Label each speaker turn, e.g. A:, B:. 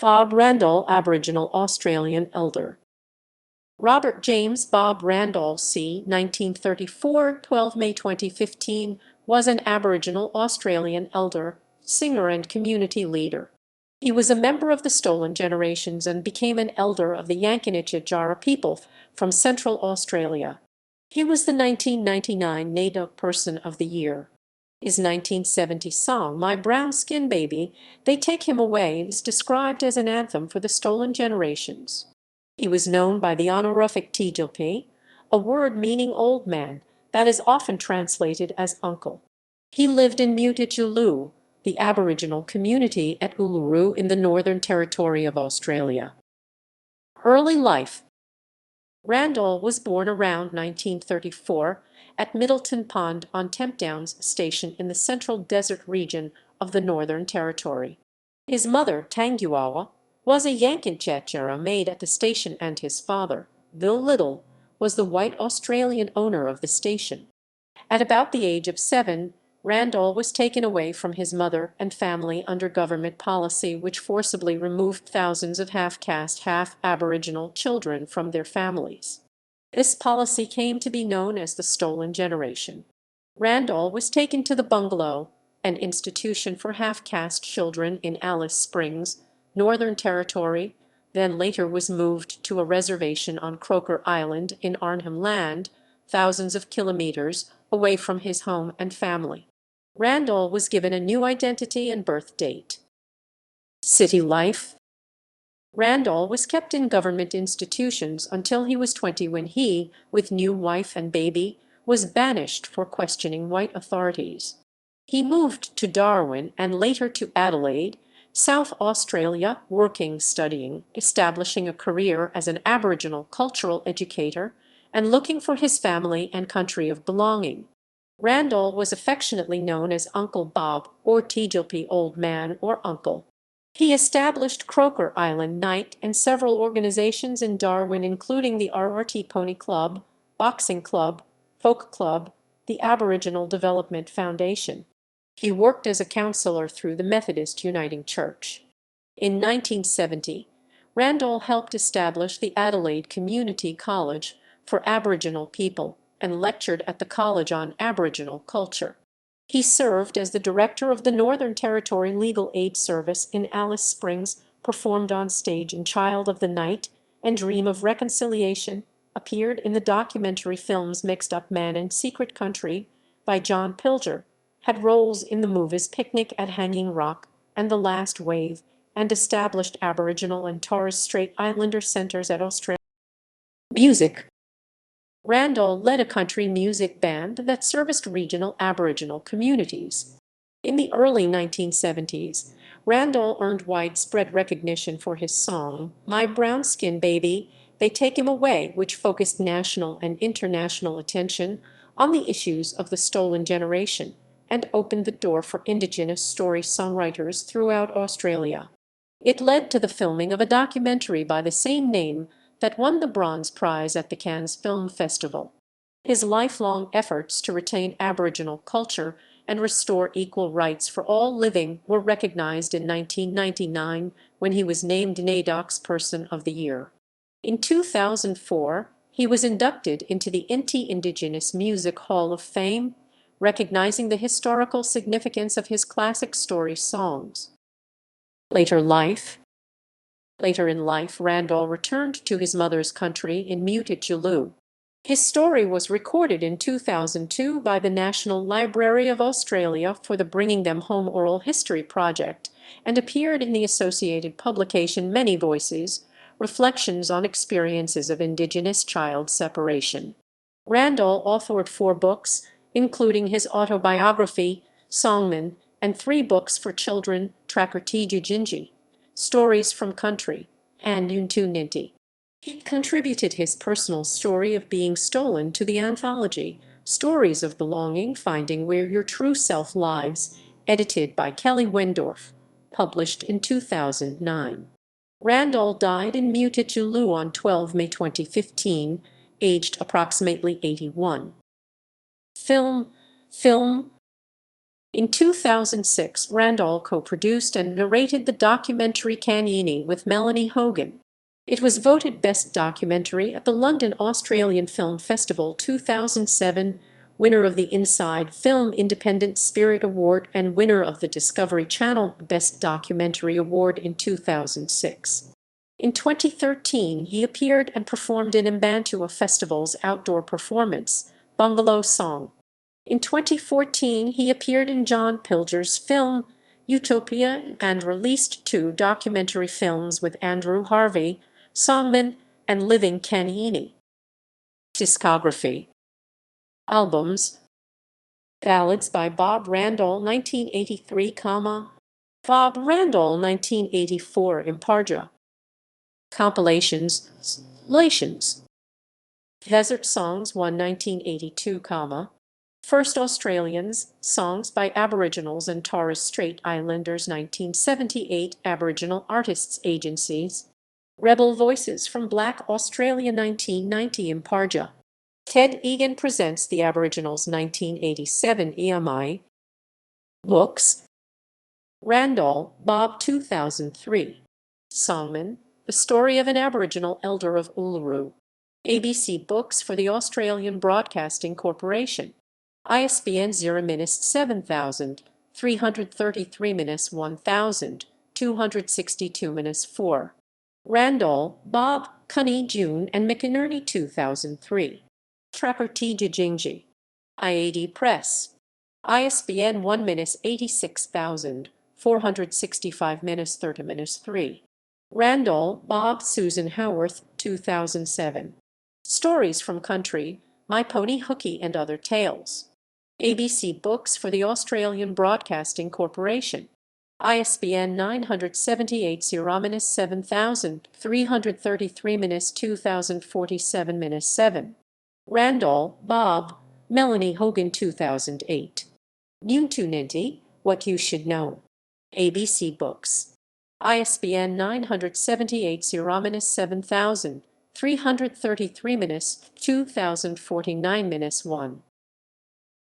A: Bob Randall, Aboriginal Australian elder. Robert James Bob Randall c. 1934, 12 May 2015, was an Aboriginal Australian elder, singer and community leader. He was a member of the Stolen Generations and became an elder of the Yankunytjatjara people from Central Australia. He was the 1999 NAIDOC Person of the Year. His 1970 song, My Brown Skin Baby, They Take Him Away, is described as an anthem for the stolen generations. He was known by the honorific Tjilpi, a word meaning old man, that is often translated as uncle. He lived in Mutitjulu, the Aboriginal community at Uluru in the Northern Territory of Australia. Early life. Randall was born around 1934 at Middleton Pond on Tempdowns Station in the Central Desert region of the Northern Territory. His mother, Tanguawa, was a Yankunytjatjara maid at the station, and his father, Bill Little, was the white Australian owner of the station. At about the age of 7, Randall was taken away from his mother and family under government policy which forcibly removed thousands of half-caste, half-Aboriginal children from their families. This policy came to be known as the Stolen Generation. Randall was taken to the Bungalow, an institution for half-caste children in Alice Springs, Northern Territory, then later was moved to a reservation on Croker Island in Arnhem Land, thousands of kilometers away from his home and family. Randall was given a new identity and birth date. City life. Randall was kept in government institutions until he was 20, when he, with new wife and baby, was banished for questioning white authorities. He moved to Darwin and later to Adelaide, South Australia, working, studying, establishing a career as an Aboriginal cultural educator, and looking for his family and country of belonging. Randall was affectionately known as Uncle Bob or Tjilpi, Old Man or Uncle. He established Croker Island Night and several organizations in Darwin, including the RRT Pony Club, Boxing Club, Folk Club, the Aboriginal Development Foundation. He worked as a counselor through the Methodist Uniting Church. In 1970, Randall helped establish the Adelaide Community College for Aboriginal people and lectured at the college on Aboriginal culture. He served as the director of the Northern Territory Legal Aid Service in Alice Springs, performed on stage in Child of the Night and Dream of Reconciliation, appeared in the documentary films Mixed Up Man and Secret Country by John Pilger, had roles in the movies Picnic at Hanging Rock and The Last Wave, and established Aboriginal and Torres Strait Islander centers at Australia. Music. Randall led a country music band that serviced regional Aboriginal communities. In the early 1970s, Randall earned widespread recognition for his song, My Brown Skin Baby, They Take Him Away, which focused national and international attention on the issues of the stolen generation and opened the door for Indigenous story songwriters throughout Australia. It led to the filming of a documentary by the same name that won the Bronze Prize at the Cannes Film Festival. His lifelong efforts to retain Aboriginal culture and restore equal rights for all living were recognized in 1999 when he was named NAIDOC Person of the Year. In 2004, he was inducted into the Indigenous Music Hall of Fame, recognizing the historical significance of his classic story songs. Later in life, Randall returned to his mother's country in Mutitjulu. His story was recorded in 2002 by the National Library of Australia for the Bringing Them Home Oral History Project and appeared in the associated publication Many Voices, Reflections on Experiences of Indigenous Child Separation. Randall authored 4 books, including his autobiography, Songman, and 3 books for children, Tracker Stories from Country, and Yankunytjatjara. He contributed his personal story of being stolen to the anthology, Stories of Belonging, Finding Where Your True Self Lives, edited by Kelly Wendorf, published in 2009. Randall died in Mutitjulu on 12 May 2015, aged approximately 81. Film In 2006, Randall co-produced and narrated the documentary Kanyini with Melanie Hogan. It was voted Best Documentary at the London Australian Film Festival 2007, winner of the Inside Film Independent Spirit Award and winner of the Discovery Channel Best Documentary Award in 2006. In 2013, he appeared and performed in Mbantua Festival's outdoor performance, Bungalow Song. In 2014, he appeared in John Pilger's film Utopia and released 2 documentary films with Andrew Harvey, Songman, and Living Kanyini. Discography. Albums. Ballads by Bob Randall 1983, Bob Randall 1984 Imparja. Compilations. Desert Songs 1 1982, First Australians, Songs by Aboriginals and Torres Strait Islanders 1978 Aboriginal Artists Agencies. Rebel Voices from Black Australia 1990 Imparja. Ted Egan presents the Aboriginals 1987 EMI. Books. Randall, Bob 2003. Songman, The Story of an Aboriginal Elder of Uluru. ABC Books for the Australian Broadcasting Corporation. ISBN 0-73-333-1262-4. Randall, Bob, Cunny, June, and McInerney 2003. Trapper Tjilpi. IAD Press. ISBN 1-86465-30-3. Randall, Bob, Susan Howarth 2007. Stories from Country, My Pony Hooky and Other Tales. ABC Books for the Australian Broadcasting Corporation. ISBN 978-7333-2047-7. Randall, Bob, Melanie Hogan 2008. Yankunytjatjara, What You Should Know. ABC Books. ISBN 978-7333-2049-1.